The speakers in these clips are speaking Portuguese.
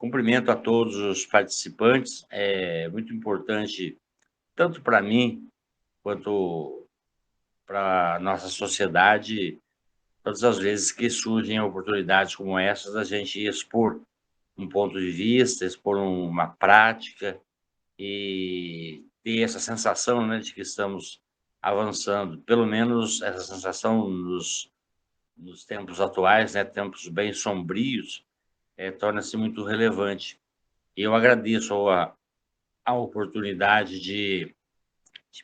Cumprimento a todos os participantes. É muito importante, tanto para mim quanto para a nossa sociedade, todas as vezes que surgem oportunidades como essas, a gente expor um ponto de vista, expor uma prática e ter essa sensação, né, de que estamos avançando. Pelo menos essa sensação nos tempos atuais, né, tempos bem sombrios, torna-se muito relevante. E eu agradeço a oportunidade de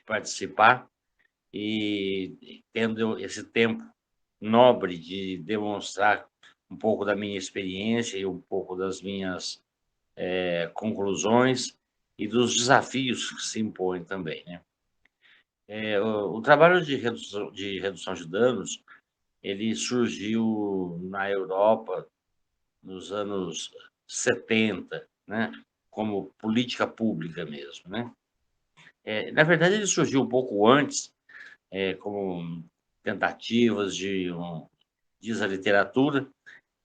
participar e tendo esse tempo nobre de demonstrar um pouco da minha experiência e um pouco das minhas conclusões e dos desafios que se impõem também, né? O trabalho de redução de danos, ele surgiu na Europa nos anos 70, né? Como política pública mesmo, né? Na verdade, ele surgiu um pouco antes, como tentativas diz a literatura,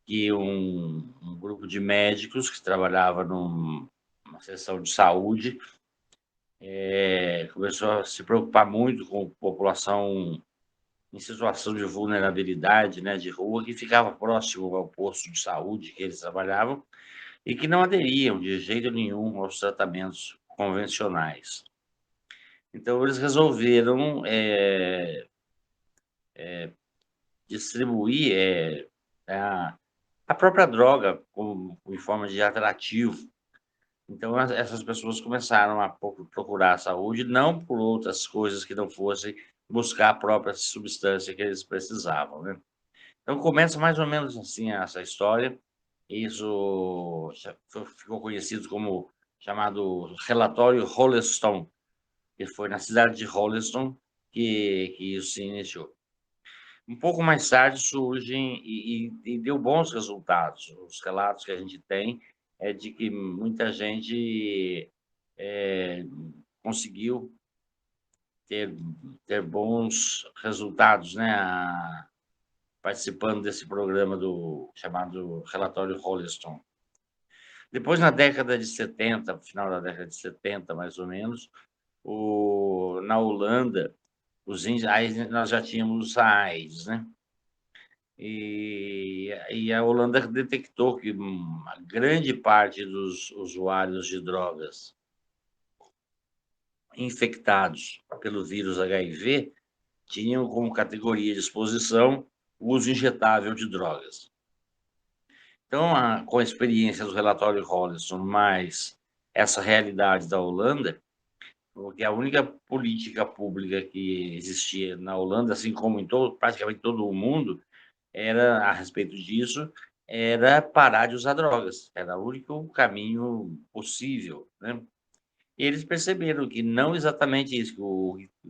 que um grupo de médicos que trabalhava numa seção de saúde começou a se preocupar muito com a população em situação de vulnerabilidade, né, de rua, que ficava próximo ao posto de saúde que eles trabalhavam e que não aderiam de jeito nenhum aos tratamentos convencionais. Então, eles resolveram distribuir a própria droga em forma de atrativo. Então, essas pessoas começaram a procurar a saúde, não por outras coisas que não fossem buscar a própria substância que eles precisavam, né? Então, começa mais ou menos assim essa história. Isso ficou conhecido como chamado relatório Holeston, que foi na cidade de Holeston que isso se iniciou. Um pouco mais tarde surgem e deu bons resultados. Os relatos que a gente tem é de que muita gente conseguiu ter, ter bons resultados, né? Participando desse programa chamado Relatório Holeston. Depois, na década de 70, final da década de 70, mais ou menos, na Holanda, aí nós já tínhamos a AIDS, né? E a Holanda detectou que uma grande parte dos usuários de drogas infectados pelo vírus HIV tinham como categoria de exposição o uso injetável de drogas. Então, com a experiência do relatório Holliston, mais essa realidade da Holanda, porque a única política pública que existia na Holanda, assim como em praticamente todo o mundo, era a respeito disso, era parar de usar drogas. Era o único caminho possível, né? E eles perceberam que não exatamente isso,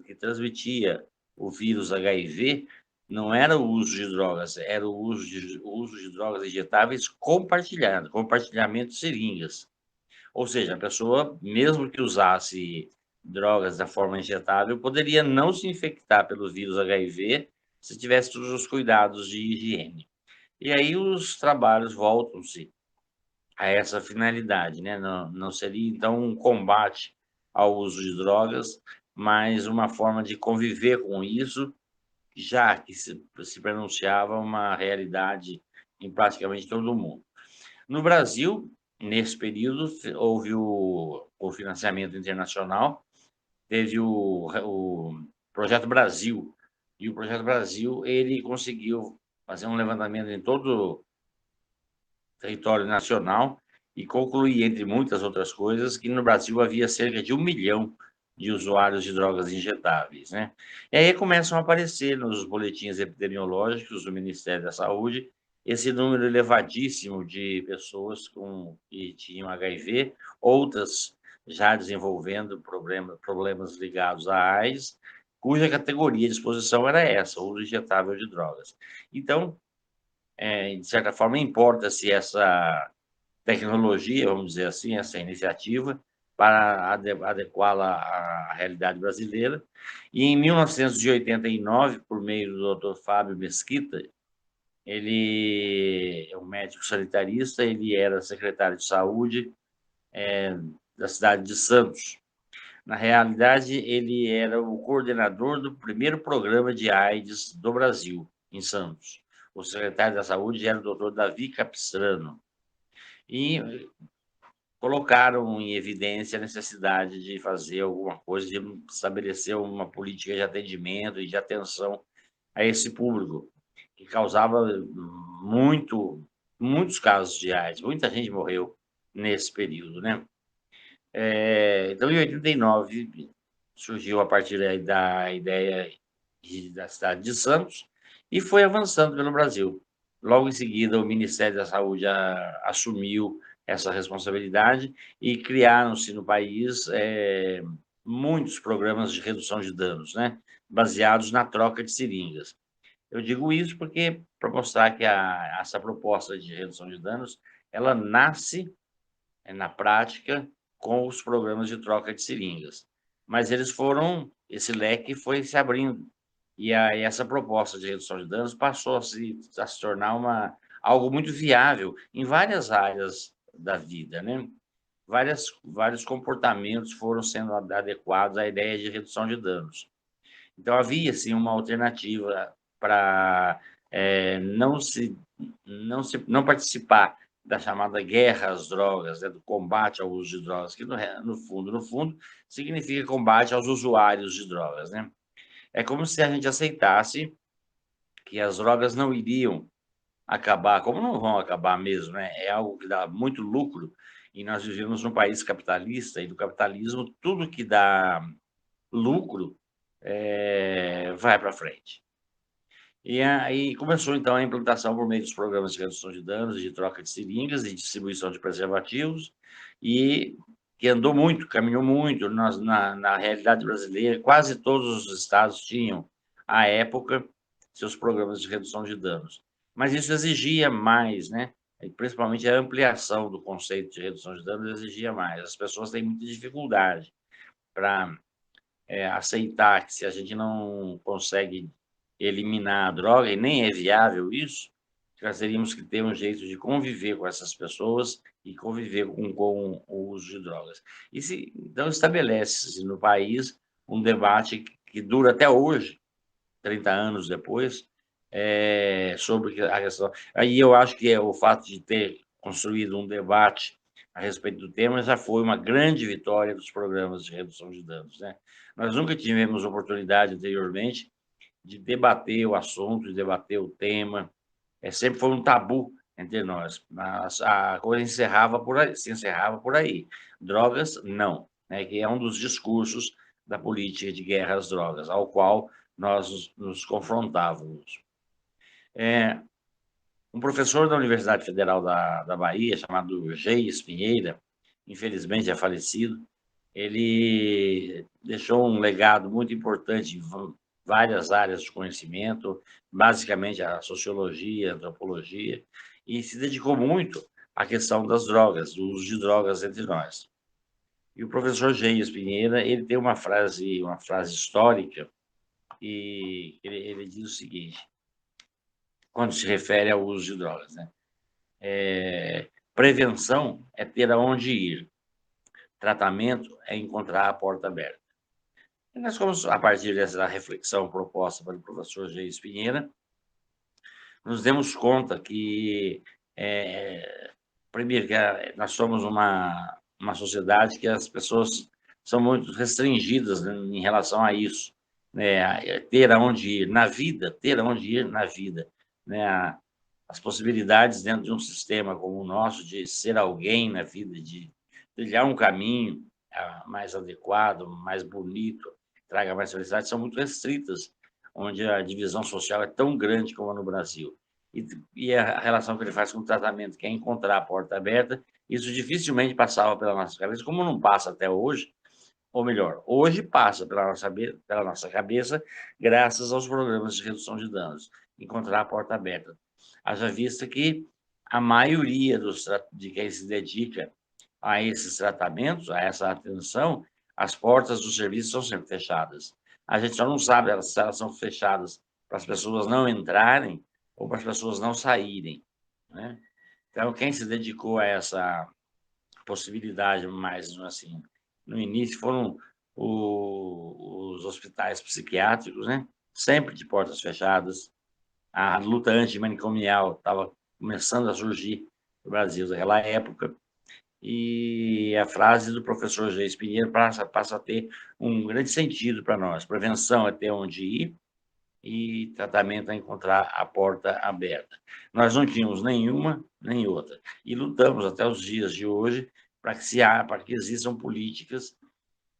que transmitia o vírus HIV não era o uso de drogas, era o uso de drogas injetáveis compartilhado, compartilhamento de seringas. Ou seja, a pessoa, mesmo que usasse drogas da forma injetável, poderia não se infectar pelo vírus HIV se tivesse todos os cuidados de higiene. E aí os trabalhos voltam-se a essa finalidade, né? Não seria, então, um combate ao uso de drogas, mas uma forma de conviver com isso, já que se pronunciava uma realidade em praticamente todo o mundo. No Brasil, nesse período, houve o financiamento internacional, teve o Projeto Brasil, e o Projeto Brasil ele conseguiu fazer um levantamento em todo o território nacional e concluir, entre muitas outras coisas, que no Brasil havia cerca de 1 milhão de usuários de drogas injetáveis, né? E aí começam a aparecer nos boletins epidemiológicos do Ministério da Saúde esse número elevadíssimo de pessoas que tinham HIV, outras já desenvolvendo problemas ligados à AIDS, cuja categoria de exposição era essa, o uso injetável de drogas. Então, de certa forma, importa-se essa tecnologia, vamos dizer assim, essa iniciativa, para adequá-la à realidade brasileira. E em 1989, por meio do Dr. Fábio Mesquita, ele é um médico sanitarista, ele era secretário de saúde da cidade de Santos. Na realidade, ele era o coordenador do primeiro programa de AIDS do Brasil, em Santos. O secretário da Saúde era o doutor Davi Capistrano. E colocaram em evidência a necessidade de fazer alguma coisa, de estabelecer uma política de atendimento e de atenção a esse público, que causava muitos casos de AIDS. Muita gente morreu nesse período, né? Então, em 89, surgiu a partir da ideia da cidade de Santos e foi avançando pelo Brasil. Logo em seguida, o Ministério da Saúde assumiu essa responsabilidade e criaram-se no país muitos programas de redução de danos, né, baseados na troca de seringas. Eu digo isso porque para mostrar que essa proposta de redução de danos, ela nasce na prática com os programas de troca de seringas. Mas esse leque foi se abrindo. E aí essa proposta de redução de danos passou a se tornar algo muito viável em várias áreas da vida, né? Vários comportamentos foram sendo adequados à ideia de redução de danos. Então, havia, sim, uma alternativa para não participar da chamada guerra às drogas, né, do combate ao uso de drogas, que no fundo, significa combate aos usuários de drogas, né? É como se a gente aceitasse que as drogas não iriam acabar, como não vão acabar mesmo, né? É algo que dá muito lucro e nós vivemos num país capitalista e do capitalismo tudo que dá lucro vai para frente. E aí começou, então, a implantação por meio dos programas de redução de danos, de troca de seringas e distribuição de preservativos, e que andou muito, caminhou muito. Na realidade brasileira, quase todos os estados tinham, à época, seus programas de redução de danos. Mas isso exigia mais, né? E principalmente a ampliação do conceito de redução de danos exigia mais. As pessoas têm muita dificuldade para aceitar que se a gente não consegue eliminar a droga, e nem é viável isso, nós teríamos que ter um jeito de conviver com essas pessoas e conviver com o uso de drogas. Então, estabelece-se no país um debate que dura até hoje, 30 anos depois, sobre a questão. Aí eu acho que o fato de ter construído um debate a respeito do tema já foi uma grande vitória dos programas de redução de danos, né? Nós nunca tivemos oportunidade anteriormente de debater o assunto, de debater o tema. Sempre foi um tabu entre nós. Mas a coisa se encerrava por aí. Drogas, não. Né? Que é um dos discursos da política de guerra às drogas, ao qual nós nos confrontávamos. Um professor da Universidade Federal da Bahia, chamado Geis Pinheira, infelizmente é falecido, ele deixou um legado muito importante em várias áreas de conhecimento, basicamente a sociologia, a antropologia, e se dedicou muito à questão das drogas, do uso de drogas entre nós. E o professor Geis Pinheira, ele tem uma frase histórica, e ele diz o seguinte, quando se refere ao uso de drogas, né? Prevenção é ter aonde ir, tratamento é encontrar a porta aberta. E nós fomos, a partir dessa reflexão proposta pelo professor Geis Pinheira, nos demos conta que, primeiro, que nós somos uma sociedade que as pessoas são muito restringidas, né, em relação a isso, né, ter aonde ir na vida, né, as possibilidades dentro de um sistema como o nosso de ser alguém na vida, de trilhar um caminho mais adequado, mais bonito, traga mais felicidade, são muito restritas, onde a divisão social é tão grande como no Brasil. E a relação que ele faz com o tratamento, que é encontrar a porta aberta, isso dificilmente passava pela nossa cabeça, como não passa até hoje, ou melhor, hoje passa pela nossa cabeça, graças aos programas de redução de danos, encontrar a porta aberta. Haja vista que a maioria de quem se dedica a esses tratamentos, a essa atenção, as portas do serviço são sempre fechadas. A gente só não sabe se elas são fechadas para as pessoas não entrarem ou para as pessoas não saírem, né? Então, quem se dedicou a essa possibilidade mais, assim, no início foram os hospitais psiquiátricos, né? Sempre de portas fechadas. A luta antimanicomial estava começando a surgir no Brasil naquela época. E a frase do professor Geis Pinheiro passa a ter um grande sentido para nós. Prevenção é ter onde ir e tratamento é encontrar a porta aberta. Nós não tínhamos nenhuma nem outra. E lutamos até os dias de hoje para que existam políticas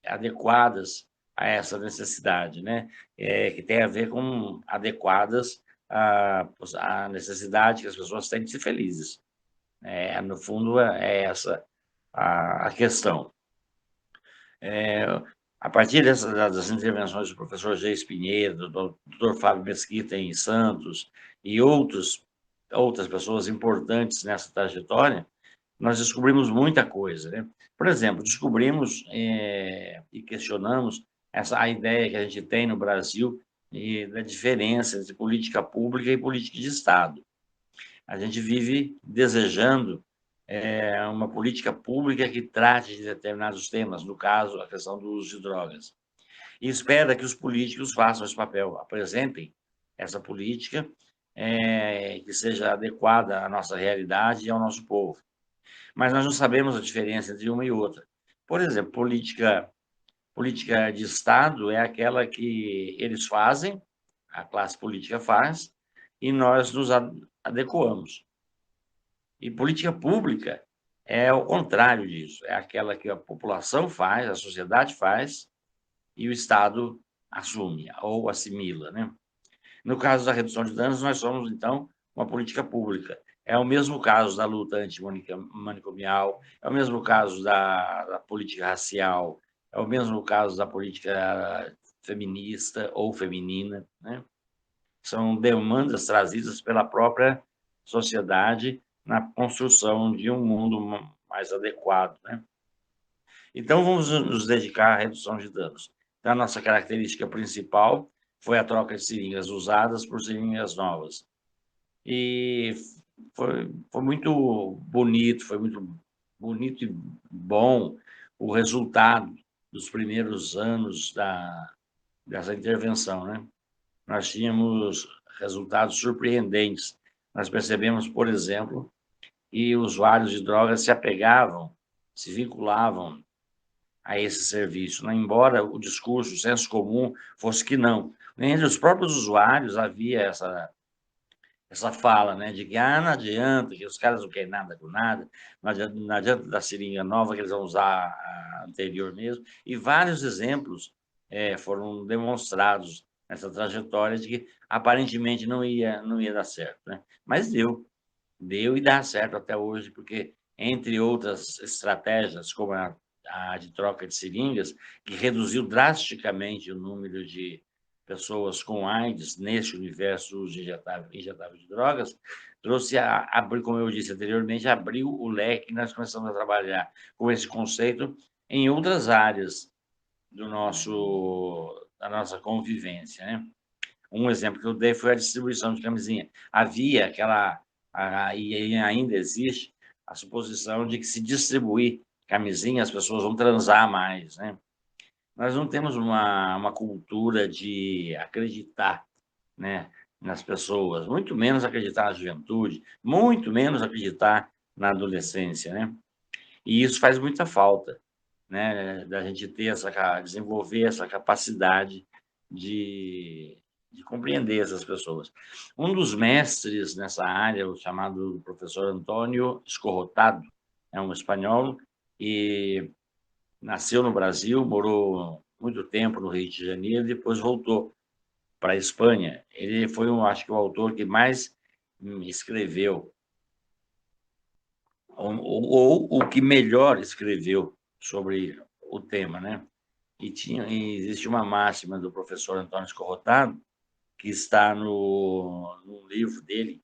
adequadas a essa necessidade, né? Que tem a ver com adequadas à necessidade que as pessoas têm de ser felizes. No fundo, é essa a questão. A partir das intervenções do professor Geis Pinheiro, do Dr. Fábio Mesquita em Santos e outras pessoas importantes nessa trajetória, nós descobrimos muita coisa, né? Por exemplo, descobrimos e questionamos a ideia que a gente tem no Brasil da diferença entre política pública e política de Estado. A gente vive desejando uma política pública que trate de determinados temas, no caso, a questão do uso de drogas. E espera que os políticos façam esse papel, apresentem essa política que seja adequada à nossa realidade e ao nosso povo. Mas nós não sabemos a diferença entre uma e outra. Por exemplo, política de Estado é aquela que eles fazem, a classe política faz, e nós nos adequamos. E política pública é o contrário disso, é aquela que a população faz, a sociedade faz, e o Estado assume ou assimila, né? No caso da redução de danos, nós somos, então, uma política pública. É o mesmo caso da luta antimanicomial, é o mesmo caso da política racial, é o mesmo caso da política feminista ou feminina, né? São demandas trazidas pela própria sociedade na construção de um mundo mais adequado, né? Então, vamos nos dedicar à redução de danos. Então, a nossa característica principal foi a troca de seringas usadas por seringas novas. E foi muito bonito, e bom o resultado dos primeiros anos dessa intervenção, né? Nós tínhamos resultados surpreendentes. Nós percebemos, por exemplo, que usuários de drogas se apegavam, se vinculavam a esse serviço, né? Embora o discurso, o senso comum fosse que não. Entre os próprios usuários havia essa fala, né, de que não adianta, que os caras não querem nada com nada, não adianta da seringa nova que eles vão usar a anterior mesmo, e vários exemplos foram demonstrados nessa trajetória de que aparentemente não ia dar certo, né? Mas deu e dá certo até hoje, porque entre outras estratégias, como a de troca de seringas, que reduziu drasticamente o número de pessoas com AIDS neste universo injetável de drogas, trouxe como eu disse anteriormente, abriu o leque e nós começamos a trabalhar com esse conceito em outras áreas da nossa convivência, né? Um exemplo que eu dei foi a distribuição de camisinha. Havia e ainda existe, a suposição de que se distribuir camisinha, as pessoas vão transar mais, né? Nós não temos uma cultura de acreditar, né, nas pessoas, muito menos acreditar na juventude, muito menos acreditar na adolescência, né? E isso faz muita falta, né, da gente desenvolver essa capacidade de compreender essas pessoas. Um dos mestres nessa área, o chamado professor Antônio Escorrotado, é um espanhol e nasceu no Brasil, morou muito tempo no Rio de Janeiro, depois voltou para a Espanha. Ele foi, acho que, o autor que mais escreveu, ou o que melhor escreveu sobre o tema, né? E existe uma máxima do professor Antônio Escorrotado, que está no livro dele,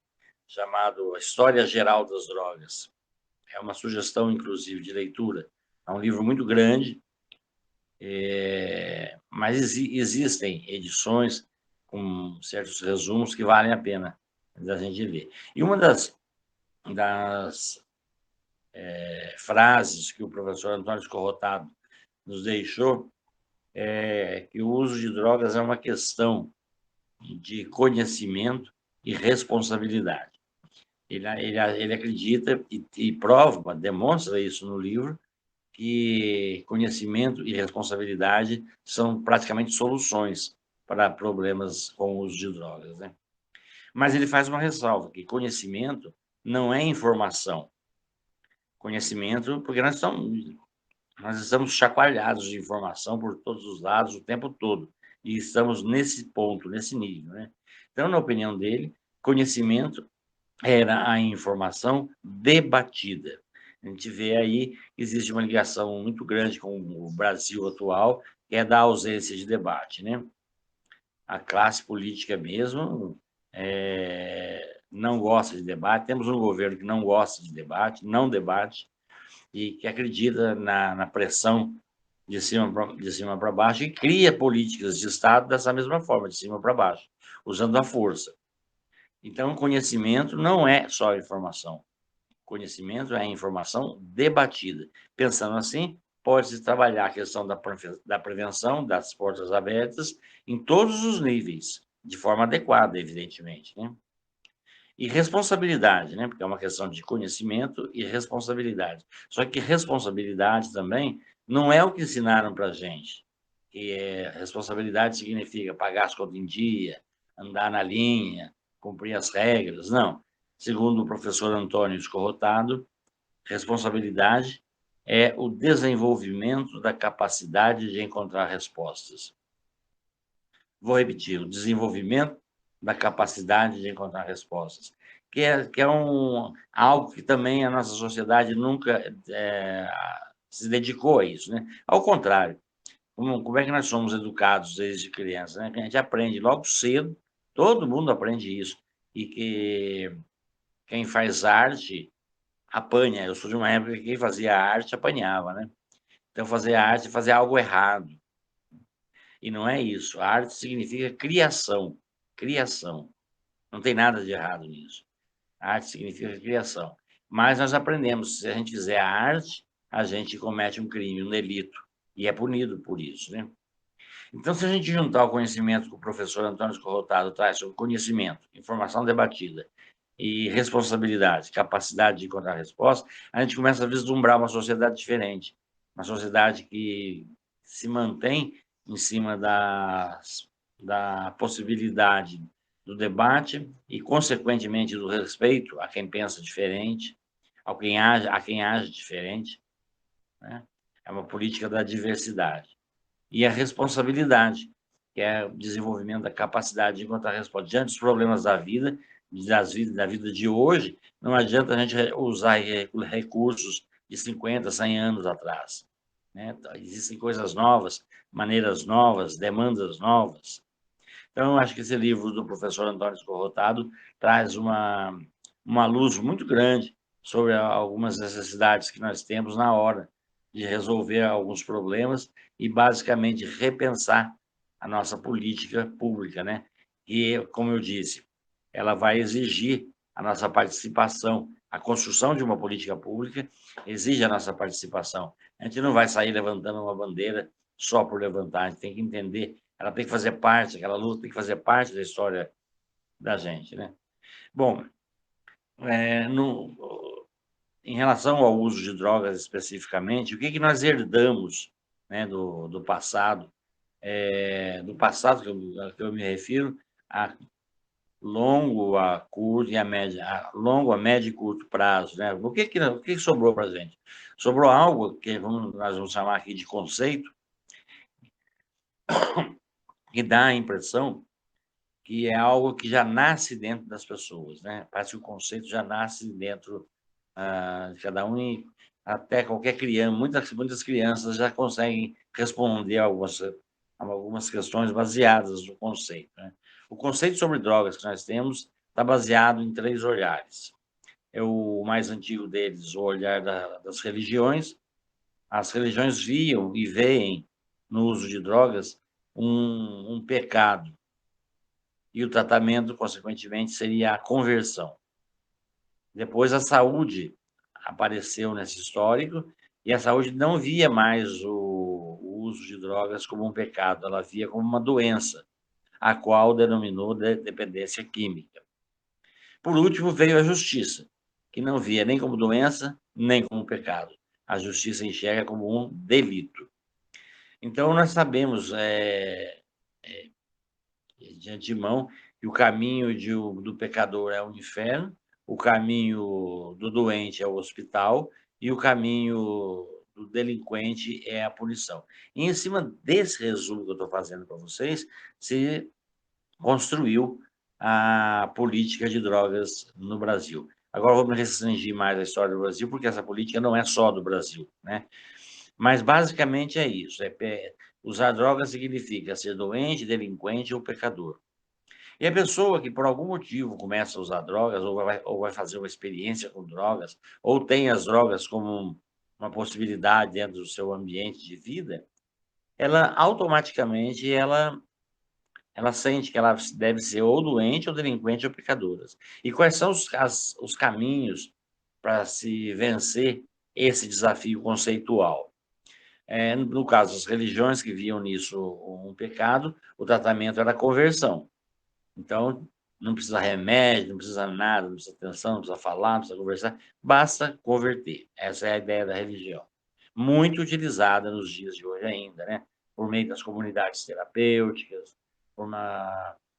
chamado História Geral das Drogas. É uma sugestão, inclusive, de leitura. É um livro muito grande, mas existem edições com certos resumos que valem a pena da gente ver. E uma das frases que o professor Antônio Escorrotado nos deixou é que o uso de drogas é uma questão de conhecimento e responsabilidade. Ele acredita e prova, demonstra isso no livro, que conhecimento e responsabilidade são praticamente soluções para problemas com o uso de drogas, né? Mas ele faz uma ressalva, que conhecimento não é informação. Conhecimento, porque nós estamos chacoalhados de informação por todos os lados o tempo todo, e estamos nesse ponto, nesse nível, né? Então, na opinião dele, conhecimento era a informação debatida. A gente vê aí que existe uma ligação muito grande com o Brasil atual, que é da ausência de debate, né? A classe política mesmo não gosta de debate, temos um governo que não gosta de debate, não debate, e que acredita na pressão de cima para baixo e cria políticas de Estado dessa mesma forma, de cima para baixo, usando a força. Então, conhecimento não é só informação. Conhecimento é informação debatida. Pensando assim, pode-se trabalhar a questão da prevenção, das portas abertas, em todos os níveis, de forma adequada, evidentemente, né? E responsabilidade, né? Porque é uma questão de conhecimento e responsabilidade. Só que responsabilidade também não é o que ensinaram para a gente. Responsabilidade significa pagar as contas em dia, andar na linha, cumprir as regras. Não. Segundo o professor Antônio Escorrotado, responsabilidade é o desenvolvimento da capacidade de encontrar respostas. Vou repetir, o desenvolvimento da capacidade de encontrar respostas, que é algo que também a nossa sociedade nunca se dedicou a isso, né? Ao contrário, como é que nós somos educados desde criança, né? A gente aprende logo cedo, todo mundo aprende isso, e que quem faz arte apanha. Eu sou de uma época que quem fazia arte apanhava, né? Então, fazer arte é fazer algo errado. E não é isso. A arte significa criação. Criação. Não tem nada de errado nisso. A arte significa criação. Mas nós aprendemos, se a gente fizer a arte, a gente comete um crime, um delito. E é punido por isso, né? Então, se a gente juntar o conhecimento que o professor Antônio Escorrotado traz sobre conhecimento, informação debatida e responsabilidade, capacidade de encontrar resposta, a gente começa a vislumbrar uma sociedade diferente, uma sociedade que se mantém em cima da possibilidade do debate e, consequentemente, do respeito a quem pensa diferente, a quem age diferente, né? É uma política da diversidade. E a responsabilidade, que é o desenvolvimento da capacidade de encontrar resposta. Diante dos problemas da vida de hoje, não adianta a gente usar recursos de 50, 100 anos atrás, né? Existem coisas novas, maneiras novas, demandas novas. Então, eu acho que esse livro do professor Antônio Escorrotado traz uma luz muito grande sobre algumas necessidades que nós temos na hora de resolver alguns problemas e, basicamente, repensar a nossa política pública, né? E, como eu disse, ela vai exigir a nossa participação. A construção de uma política pública exige a nossa participação. A gente não vai sair levantando uma bandeira só por levantar, a gente tem que entender, ela tem que fazer parte, aquela luta tem que fazer parte da história da gente, né? Bom, em relação ao uso de drogas especificamente, o que nós herdamos, né, do passado, do passado que eu me refiro, a longo, a curto e a média, a médio e curto prazo, né? O que sobrou para a gente? Sobrou algo que nós vamos chamar aqui de conceito, que dá a impressão que é algo que já nasce dentro das pessoas, né? Parece que o conceito já nasce dentro de cada um e até qualquer criança, muitas crianças já conseguem responder algumas questões baseadas no conceito, né? O conceito sobre drogas que nós temos está baseado em 3 olhares. É o mais antigo deles, o olhar das religiões. As religiões viam e veem no uso de drogas um pecado, e o tratamento, consequentemente, seria a conversão. Depois, a saúde apareceu nesse histórico, e a saúde não via mais o uso de drogas como um pecado, ela via como uma doença, a qual denominou de dependência química. Por último, veio a justiça, que não via nem como doença, nem como pecado. A justiça enxerga como um delito. Então, nós sabemos, de antemão, que o caminho do pecador é o inferno, o caminho do doente é o hospital e o caminho do delinquente é a punição. E em cima desse resumo que eu estou fazendo para vocês, se construiu a política de drogas no Brasil. Agora vou me restringir mais à história do Brasil, porque essa política não é só do Brasil, né? Mas basicamente é isso: usar drogas significa ser doente, delinquente ou pecador. E a pessoa que por algum motivo começa a usar drogas, ou vai fazer uma experiência com drogas, ou tem as drogas como uma possibilidade dentro do seu ambiente de vida, ela automaticamente ela sente que ela deve ser ou doente, ou delinquente, ou pecadora. E quais são os caminhos para se vencer esse desafio conceitual? No caso, as religiões que viam nisso um pecado, o tratamento era a conversão. Então, não precisa remédio, não precisa nada, não precisa atenção, não precisa falar, não precisa conversar, basta converter. Essa é a ideia da religião. Muito utilizada nos dias de hoje ainda, né? Por meio das comunidades terapêuticas,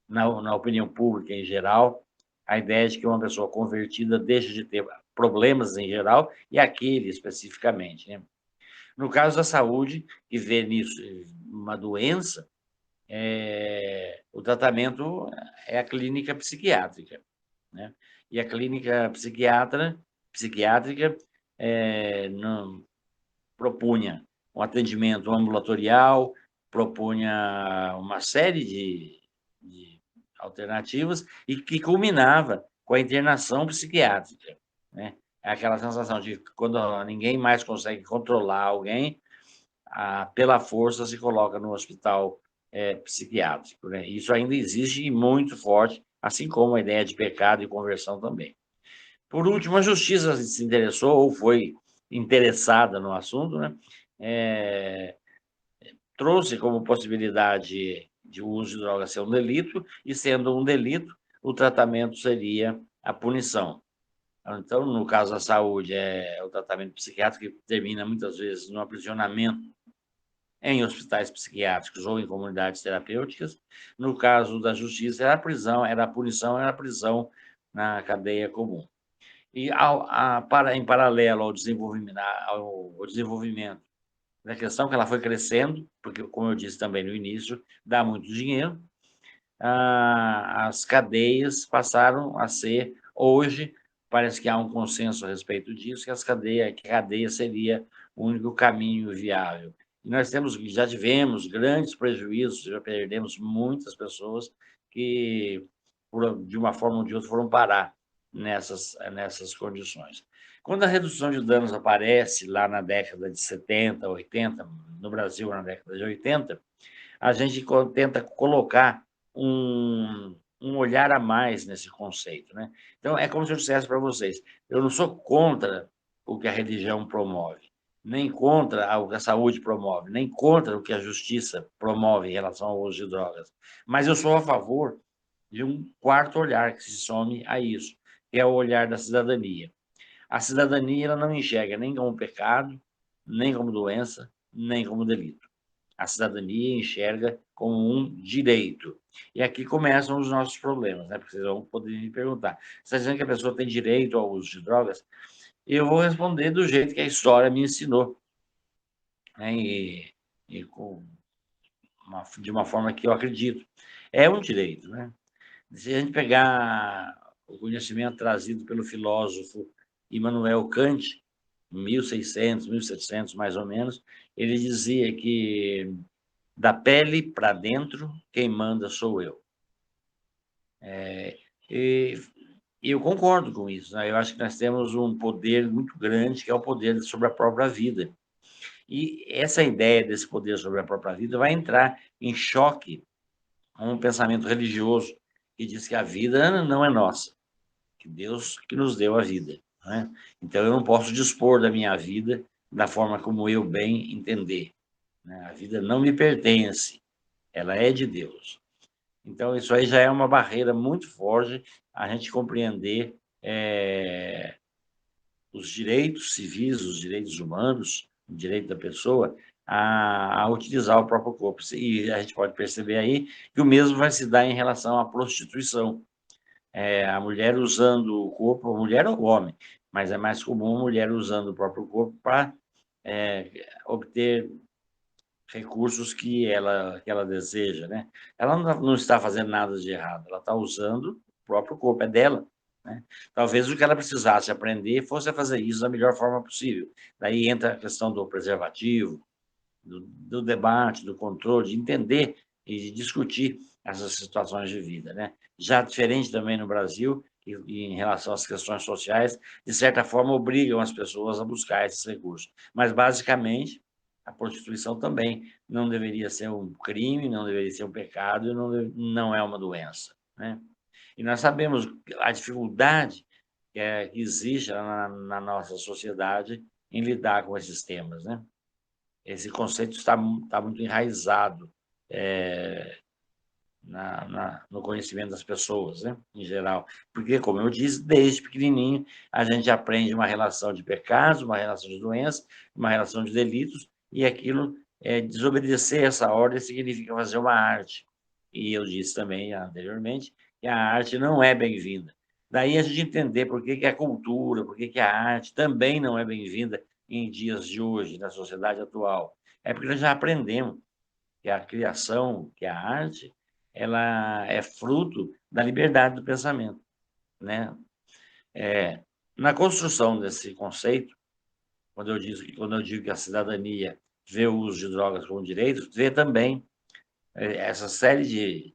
na opinião pública em geral, a ideia de que uma pessoa convertida deixa de ter problemas em geral e aquele especificamente, né? No caso da saúde, que vê nisso uma doença, o tratamento é a clínica psiquiátrica, né? E a clínica psiquiátrica não propunha um atendimento ambulatorial, propunha uma série de alternativas e que culminava com a internação psiquiátrica, né? É aquela sensação de quando ninguém mais consegue controlar alguém, pela força se coloca no hospital psiquiátrico, né? Isso ainda existe muito forte, assim como a ideia de pecado e conversão também. Por último, a justiça se interessou ou foi interessada no assunto, né? Trouxe como possibilidade de uso de drogas ser um delito, e sendo um delito, o tratamento seria a punição. Então, no caso da saúde, é o tratamento psiquiátrico, que termina muitas vezes no aprisionamento em hospitais psiquiátricos ou em comunidades terapêuticas. No caso da justiça, era a prisão, era a punição, era a prisão na cadeia comum. E em paralelo ao desenvolvimento da questão, que ela foi crescendo, porque, como eu disse também no início, dá muito dinheiro, as cadeias passaram a ser, hoje, parece que há um consenso a respeito disso, que a cadeia seria o único caminho viável. E nós já tivemos grandes prejuízos, já perdemos muitas pessoas que, de uma forma ou de outra, foram parar nessas condições. Quando a redução de danos aparece lá na década de 70, 80, no Brasil, na década de 80, a gente tenta colocar um olhar a mais nesse conceito, né? Então, é como se eu dissesse para vocês: eu não sou contra o que a religião promove, nem contra o que a saúde promove, nem contra o que a justiça promove em relação ao uso de drogas, mas eu sou a favor de um quarto olhar que se some a isso, que é o olhar da cidadania. A cidadania, ela não enxerga nem como pecado, nem como doença, nem como delito. A cidadania enxerga como um direito. E aqui começam os nossos problemas, né? Porque vocês vão poder me perguntar: você está dizendo que a pessoa tem direito ao uso de drogas? Eu vou responder do jeito que a história me ensinou, né? De uma forma que eu acredito. É um direito, né? Se a gente pegar o conhecimento trazido pelo filósofo Immanuel Kant, 1600, 1700 mais ou menos, ele dizia que da pele para dentro, quem manda sou eu. E eu concordo com isso, né? Eu acho que nós temos um poder muito grande, que é o poder sobre a própria vida. E essa ideia desse poder sobre a própria vida vai entrar em choque com um pensamento religioso, que diz que a vida não é nossa, que Deus que nos deu a vida, né? Então, eu não posso dispor da minha vida da forma como eu bem entender, né? A vida não me pertence, ela é de Deus. Então, isso aí já é uma barreira muito forte a gente compreender os direitos civis, os direitos humanos, o direito da pessoa a utilizar o próprio corpo. E a gente pode perceber aí que o mesmo vai se dar em relação à prostituição. A mulher usando o corpo, a mulher ou o homem, mas é mais comum a mulher usando o próprio corpo para obter recursos que ela deseja, né? Ela não está fazendo nada de errado, ela está usando o próprio corpo, é dela, né? Talvez o que ela precisasse aprender fosse a fazer isso da melhor forma possível. Daí entra a questão do preservativo, do debate, do controle, de entender e de discutir essas situações de vida, né? Já diferente também no Brasil, e em relação às questões sociais, de certa forma obrigam as pessoas a buscar esses recursos. Mas, basicamente, a prostituição também não deveria ser um crime, não deveria ser um pecado, não é uma doença, né? E nós sabemos a dificuldade que existe na nossa sociedade em lidar com esses temas, né? Esse conceito está muito enraizado no conhecimento das pessoas, né, em geral. Porque, como eu disse, desde pequenininho, a gente aprende uma relação de pecados, uma relação de doenças, uma relação de delitos, e aquilo, desobedecer essa ordem significa fazer uma arte. E eu disse também anteriormente que a arte não é bem-vinda. Daí a gente entender por que a cultura, por que a arte também não é bem-vinda em dias de hoje, na sociedade atual. É porque nós já aprendemos que a criação, que a arte, ela é fruto da liberdade do pensamento, né? Na construção desse conceito, quando eu digo que a cidadania vê o uso de drogas como direito, vê também essa série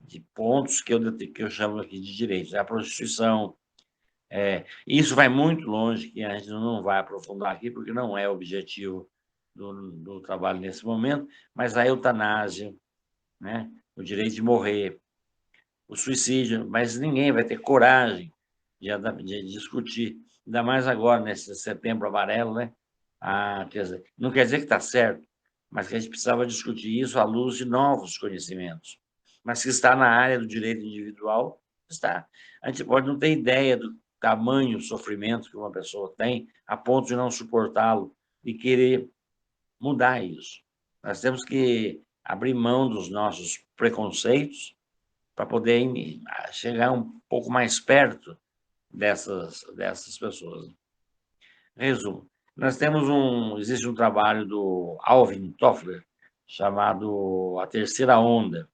de pontos que eu chamo aqui de direitos. A prostituição, isso vai muito longe, que a gente não vai aprofundar aqui, porque não é o objetivo do trabalho nesse momento, mas a eutanásia, né? O direito de morrer, o suicídio, mas ninguém vai ter coragem de discutir, ainda mais agora, nesse setembro amarelo, né? Quer dizer, não quer dizer que está certo, mas que a gente precisava discutir isso à luz de novos conhecimentos. Mas que está na área do direito individual, está. A gente pode não ter ideia do tamanho sofrimento que uma pessoa tem, a ponto de não suportá-lo e querer mudar isso. Nós temos que abrir mão dos nossos preconceitos para poder chegar um pouco mais perto dessas pessoas. Resumo, existe um trabalho do Alvin Toffler chamado A Terceira Onda,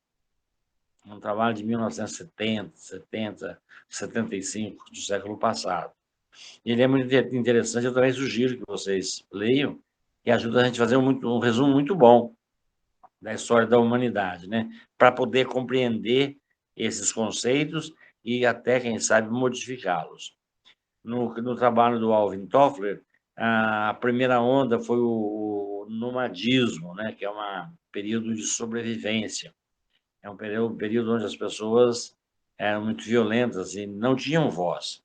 um trabalho de 1970, 70, 75 do século passado. Ele é muito interessante, eu também sugiro que vocês leiam, que ajuda a gente a fazer um resumo muito bom da história da humanidade, né? Para poder compreender esses conceitos e até, quem sabe, modificá-los. No trabalho do Alvin Toffler, a primeira onda foi o nomadismo, né? Que é um período de sobrevivência. É um período onde as pessoas eram muito violentas e não tinham voz.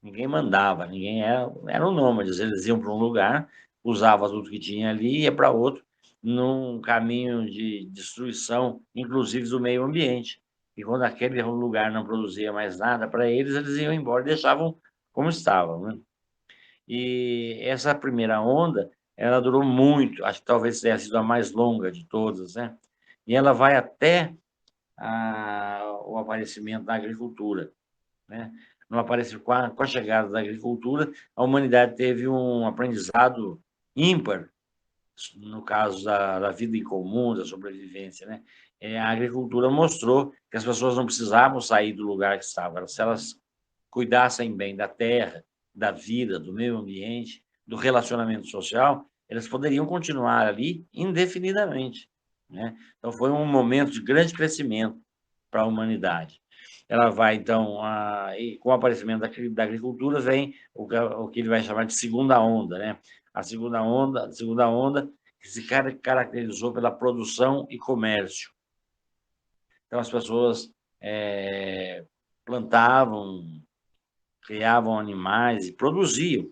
Ninguém mandava, ninguém eram nômades. Eles iam para um lugar, usavam tudo que tinha ali e ia para outro, num caminho de destruição, inclusive do meio ambiente. E quando aquele lugar não produzia mais nada para eles, eles iam embora e deixavam como estavam, né? E essa primeira onda, ela durou muito, acho que talvez tenha sido a mais longa de todas, né? E ela vai até o aparecimento da agricultura, né? Com a chegada da agricultura, a humanidade teve um aprendizado ímpar, no caso da vida em comum, da sobrevivência, né? A agricultura mostrou que as pessoas não precisavam sair do lugar que estavam, se elas cuidassem bem da terra, da vida, do meio ambiente, do relacionamento social, elas poderiam continuar ali indefinidamente, né? Então, foi um momento de grande crescimento para a humanidade. Ela vai, então, com o aparecimento da agricultura, vem o que ele vai chamar de segunda onda, né? A segunda onda que se caracterizou pela produção e comércio. Então, as pessoas plantavam, criavam animais e produziam,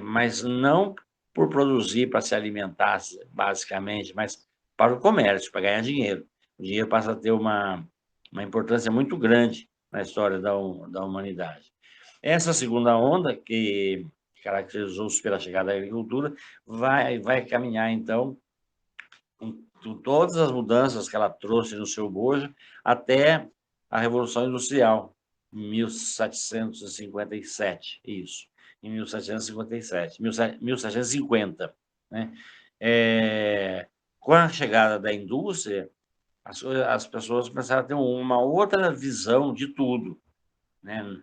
mas não por produzir para se alimentar, basicamente, mas para o comércio, para ganhar dinheiro. O dinheiro passa a ter uma importância muito grande na história da humanidade. Essa segunda onda, que caracterizou-se pela chegada da agricultura, vai caminhar, então, com todas as mudanças que ela trouxe no seu bojo, até a Revolução Industrial, em 1757, isso, em 1757, 1750, né? Com a chegada da indústria, as pessoas começaram a ter uma outra visão de tudo, né?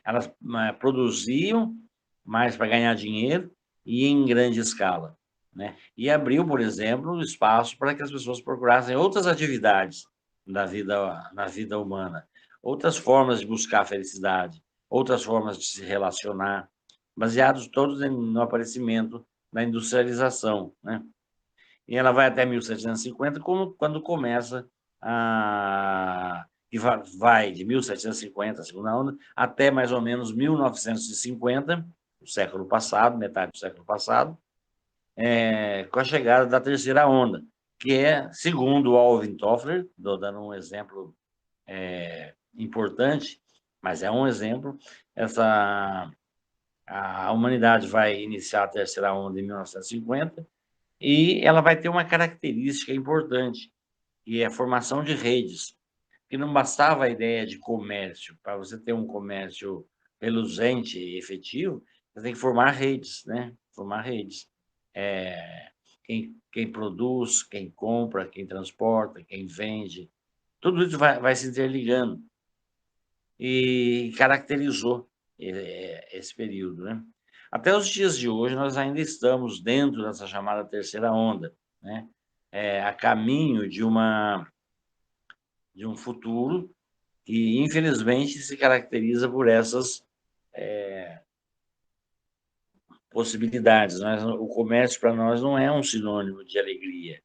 Elas produziam mais para ganhar dinheiro e em grande escala, né? E abriu, por exemplo, espaço para que as pessoas procurassem outras atividades na vida humana, outras formas de buscar a felicidade, outras formas de se relacionar, baseados todos no aparecimento da industrialização, né? E ela vai até 1750, quando começa que vai de 1750, a segunda onda, até mais ou menos 1950, o século passado, metade do século passado, com a chegada da terceira onda, que é, segundo o Alvin Toffler, dando um exemplo importante, mas é um exemplo, a humanidade vai iniciar a terceira onda em 1950, e ela vai ter uma característica importante, que é a formação de redes, que não bastava a ideia de comércio. Para você ter um comércio reluzente e efetivo, você tem que formar redes, né? Formar redes. Quem produz, quem compra, quem transporta, quem vende, tudo isso vai se interligando e caracterizou esse período, né? Até os dias de hoje, nós ainda estamos dentro dessa chamada terceira onda, né? A caminho de um futuro que, infelizmente, se caracteriza por essas possibilidades. O comércio, para nós, não é um sinônimo de alegria,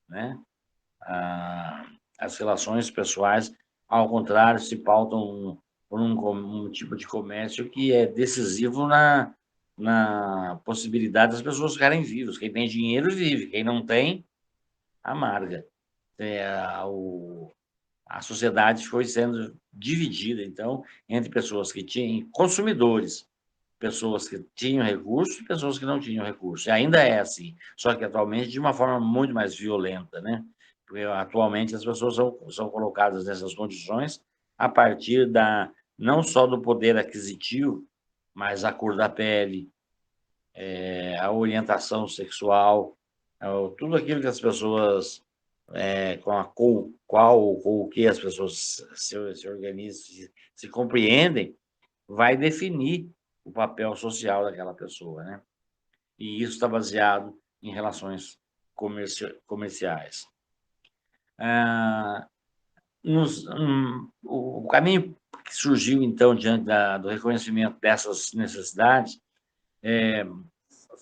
né? As relações pessoais, ao contrário, se pautam por um tipo de comércio que é decisivo na possibilidade das pessoas ficarem vivas. Quem tem dinheiro vive, quem não tem, amarga. A sociedade foi sendo dividida, então, entre pessoas que tinham consumidores, pessoas que tinham recursos e pessoas que não tinham recursos. E ainda é assim, só que atualmente de uma forma muito mais violenta, né? Porque atualmente as pessoas são colocadas nessas condições a partir não só do poder aquisitivo, mas a cor da pele, a orientação sexual, tudo aquilo que as pessoas, com o que as pessoas se organizam, se compreendem, vai definir o papel social daquela pessoa, né? E isso está baseado em relações comerciais. O caminho que surgiu, então, diante do reconhecimento dessas necessidades,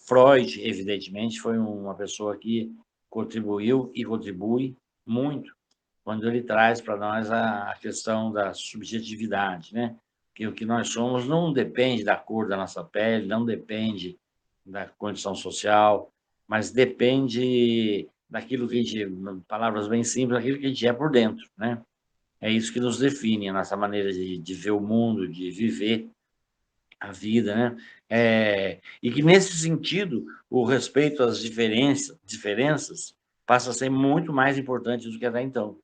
Freud, evidentemente, foi uma pessoa que contribuiu e contribui muito quando ele traz para nós a questão da subjetividade, né? Que o que nós somos não depende da cor da nossa pele, não depende da condição social, mas depende daquilo que a gente, palavras bem simples, daquilo que a gente é por dentro, né? É isso que nos define, a nossa maneira de ver o mundo, de viver a vida, né? E que, nesse sentido, o respeito às diferenças passa a ser muito mais importante do que até então.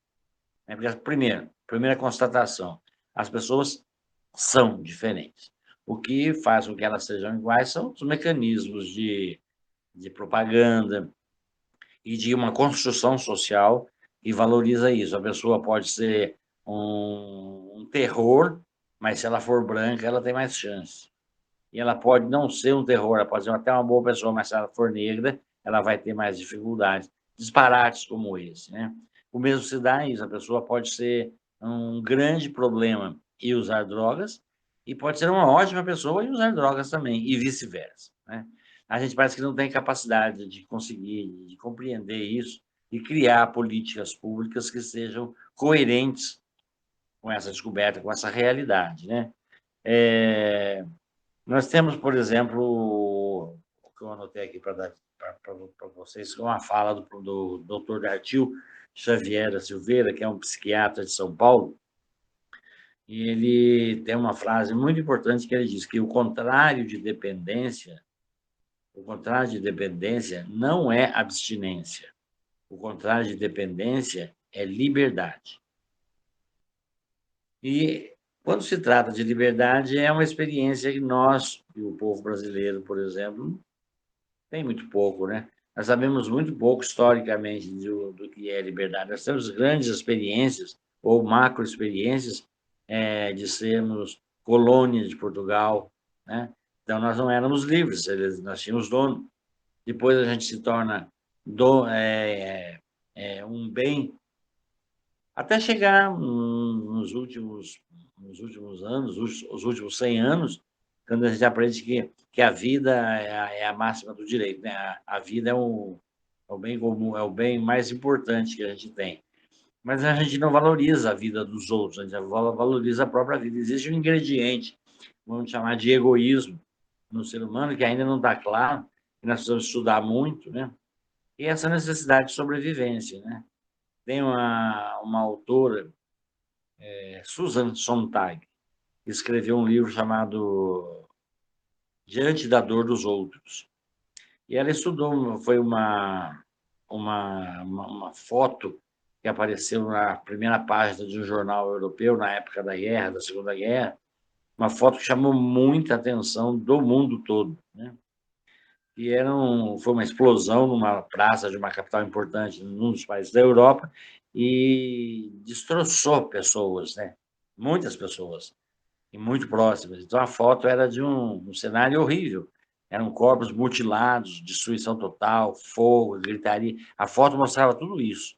Porque, primeira constatação, as pessoas são diferentes. O que faz com que elas sejam iguais são os mecanismos de propaganda e de uma construção social que valoriza isso. A pessoa pode ser um terror, mas se ela for branca, ela tem mais chance. E ela pode não ser um terror, ela pode ser até uma boa pessoa, mas se ela for negra, ela vai ter mais dificuldades. Disparates como esse, né? O mesmo se dá isso, a pessoa pode ser um grande problema e usar drogas, e pode ser uma ótima pessoa e usar drogas também, e vice-versa, né? A gente parece que não tem capacidade de conseguir, de compreender isso e criar políticas públicas que sejam coerentes com essa descoberta, com essa realidade, né? Nós temos, por exemplo, o que eu anotei aqui para dar para vocês, uma fala do Dr. Dartil Xavier da Silveira, que é um psiquiatra de São Paulo, e ele tem uma frase muito importante que ele diz que o contrário de dependência não é abstinência. O contrário de dependência é liberdade. E quando se trata de liberdade, é uma experiência que nós, e o povo brasileiro, por exemplo, tem muito pouco, né? Nós sabemos muito pouco historicamente do que é liberdade. Nós temos grandes experiências ou macro experiências de sermos colônia de Portugal, né? Então nós não éramos livres, nós tínhamos dono. Depois a gente se torna um bem até chegar nos últimos anos, os últimos 100 anos, quando a gente aprende que a vida é a máxima do direito, né? A vida é o bem comum, é o bem mais importante que a gente tem. Mas a gente não valoriza a vida dos outros, a gente valoriza a própria vida. Existe um ingrediente, vamos chamar de egoísmo, no ser humano, que ainda não está claro, que nós precisamos estudar muito, né? E essa necessidade de sobrevivência, né? Tem uma autora, Susan Sontag, que escreveu um livro chamado Diante da Dor dos Outros. E ela estudou, foi uma foto que apareceu na primeira página de um jornal europeu na época da guerra, da Segunda Guerra, uma foto que chamou muita atenção do mundo todo, né? E foi uma explosão numa praça de uma capital importante num dos países da Europa e destroçou pessoas, né? Muitas pessoas, e muito próximas. Então a foto era de um cenário horrível. Eram corpos mutilados, destruição total, fogo, gritaria. A foto mostrava tudo isso,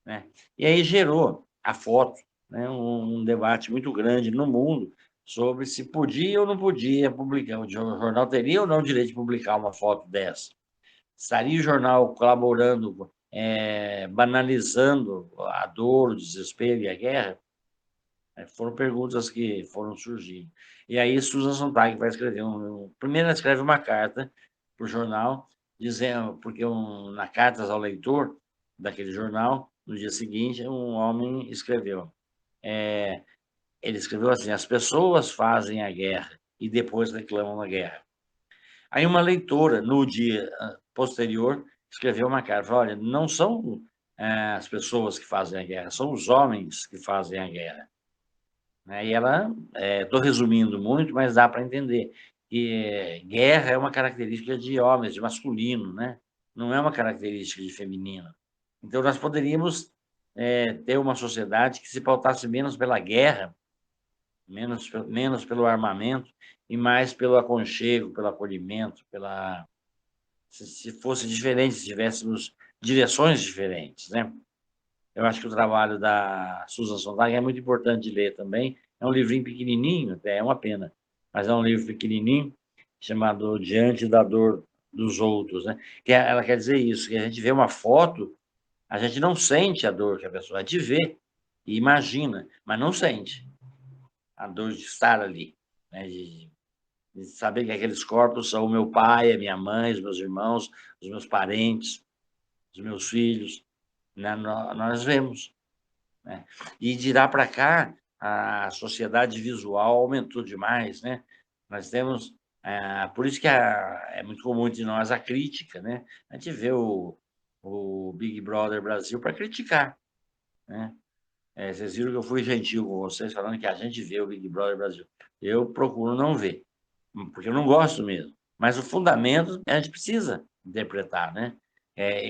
né? E aí gerou a foto, né, um debate muito grande no mundo sobre se podia ou não podia publicar. O jornal teria ou não o direito de publicar uma foto dessa. Estaria o jornal colaborando, banalizando a dor, o desespero e a guerra? Foram perguntas que foram surgindo. E aí Susan Sontag vai escrever primeiro ela escreve uma carta para o jornal, dizendo, porque na Cartas ao Leitor daquele jornal, no dia seguinte, um homem escreveu. Ele escreveu assim: as pessoas fazem a guerra e depois reclamam da guerra. Aí uma leitora, no dia posterior, escreveu uma carta, falou: olha, não são as pessoas que fazem a guerra, são os homens que fazem a guerra. E ela, estou resumindo muito, mas dá para entender que guerra é uma característica de homens, de masculino, né? Não é uma característica de feminino. Então, nós poderíamos ter uma sociedade que se pautasse menos pela guerra, menos pelo armamento e mais pelo aconchego, pelo acolhimento, se fosse diferente, se tivéssemos direções diferentes, né? Eu acho que o trabalho da Susan Sontag é muito importante de ler também. É um livrinho pequenininho, até é uma pena, mas é um livro pequenininho chamado Diante da Dor dos Outros, né? Ela quer dizer isso, que a gente vê uma foto, a gente não sente a dor que a pessoa de ver e imagina, mas não sente a dor de estar ali, né? De saber que aqueles corpos são o meu pai, a minha mãe, os meus irmãos, os meus parentes, os meus filhos, né? Nós vemos, né? E de lá para cá, a sociedade visual aumentou demais, né? Nós temos, por isso que é muito comum de nós a crítica, né? A gente vê o Big Brother Brasil para criticar, né? Vocês viram que eu fui gentil com vocês, falando que a gente vê o Big Brother Brasil. Eu procuro não ver, porque eu não gosto mesmo. Mas o fundamento a gente precisa interpretar, né?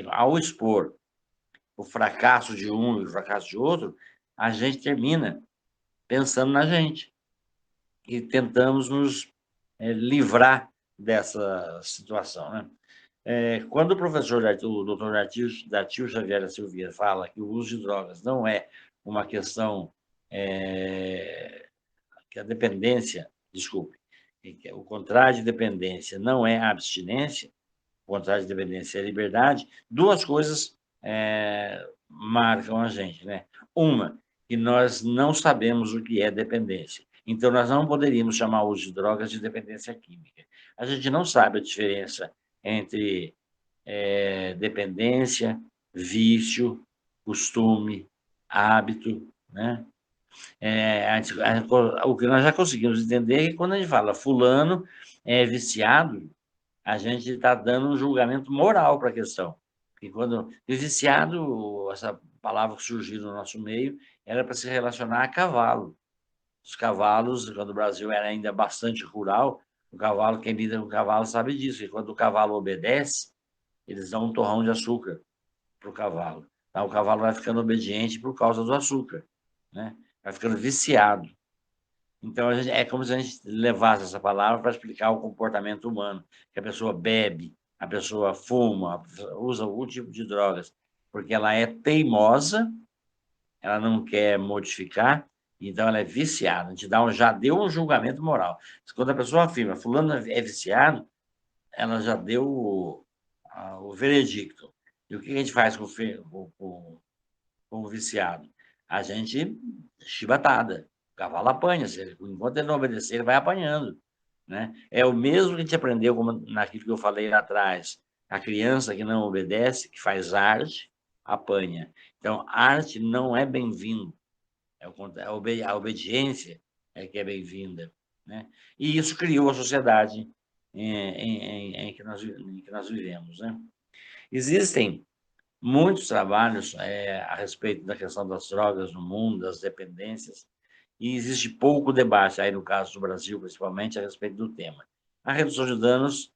Ao expor o fracasso de um e o fracasso de outro, a gente termina pensando na gente e tentamos nos livrar dessa situação, né? Quando o professor, o doutor Dartil Xavier da Silveira fala que o uso de drogas não é uma questão que a dependência, desculpe, que o contrário de dependência não é a abstinência, o contrário de dependência é a liberdade, duas coisas marcam a gente, né? Uma, que nós não sabemos o que é dependência. Então, nós não poderíamos chamar o uso de drogas de dependência química. A gente não sabe a diferença entre dependência, vício, costume, hábito, né? O que nós já conseguimos entender é que quando a gente fala fulano é viciado, a gente está dando um julgamento moral para a questão. Porque quando viciado, essa palavra que surgiu no nosso meio, era para se relacionar a cavalo. Os cavalos, quando o Brasil era ainda bastante rural, o cavalo, quem lida com o cavalo sabe disso, e quando o cavalo obedece, eles dão um torrão de açúcar para o cavalo. Então, o cavalo vai ficando obediente por causa do açúcar, né? Vai ficando viciado. Então, é como se a gente levasse essa palavra para explicar o comportamento humano, que a pessoa bebe, a pessoa fuma, usa algum tipo de drogas, porque ela é teimosa, ela não quer modificar, então ela é viciada. A gente já deu um julgamento moral. Quando a pessoa afirma, fulano é viciado, ela já deu o veredicto. E o que a gente faz com o viciado? A gente chibatada. O cavalo apanha. Enquanto ele não obedecer, ele vai apanhando. Né? É o mesmo que a gente aprendeu naquilo que eu falei lá atrás. A criança que não obedece, que faz arte, apanha. Então, arte não é bem-vindo. A obediência é que é bem-vinda. Né? E isso criou a sociedade em que nós vivemos. Né? Existem muitos trabalhos a respeito da questão das drogas no mundo, das dependências, e existe pouco debate, aí no caso do Brasil, principalmente, a respeito do tema. A redução de danos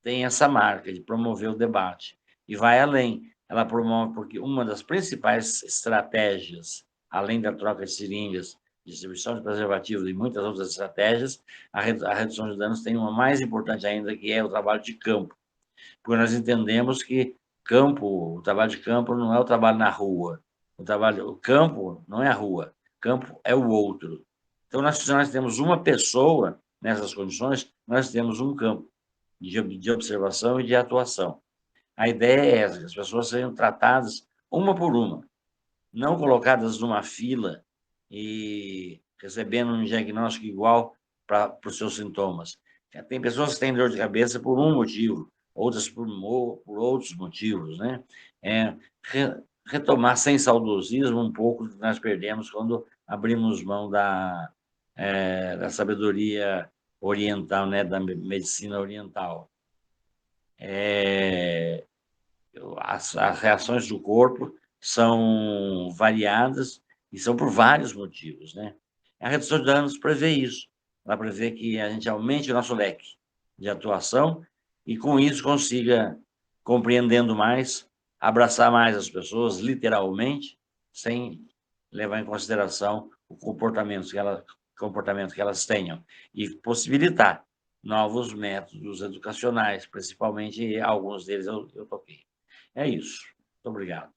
tem essa marca de promover o debate, e vai além. Ela promove porque uma das principais estratégias, além da troca de seringas, distribuição de preservativos e muitas outras estratégias, a redução de danos tem uma mais importante ainda, que é o trabalho de campo, porque nós entendemos que o trabalho de campo não é o trabalho na rua. O campo não é a rua, o campo é o outro. Então, se nós temos uma pessoa nessas condições, nós temos um campo de observação e de atuação. A ideia é essa, que as pessoas sejam tratadas uma por uma, não colocadas numa fila e recebendo um diagnóstico igual para os seus sintomas. Tem pessoas que têm dor de cabeça por um motivo, outras por outros motivos, né? Retomar sem saudosismo um pouco do que nós perdemos quando abrimos mão da sabedoria oriental, né? Da medicina oriental. As reações do corpo são variadas e são por vários motivos, né? A redução de danos prevê isso. Ela prevê que a gente aumente o nosso leque de atuação e, com isso, consiga, compreendendo mais, abraçar mais as pessoas, literalmente, sem levar em consideração o comportamento que elas tenham e possibilitar novos métodos educacionais, principalmente alguns deles eu toquei. É isso. Muito obrigado.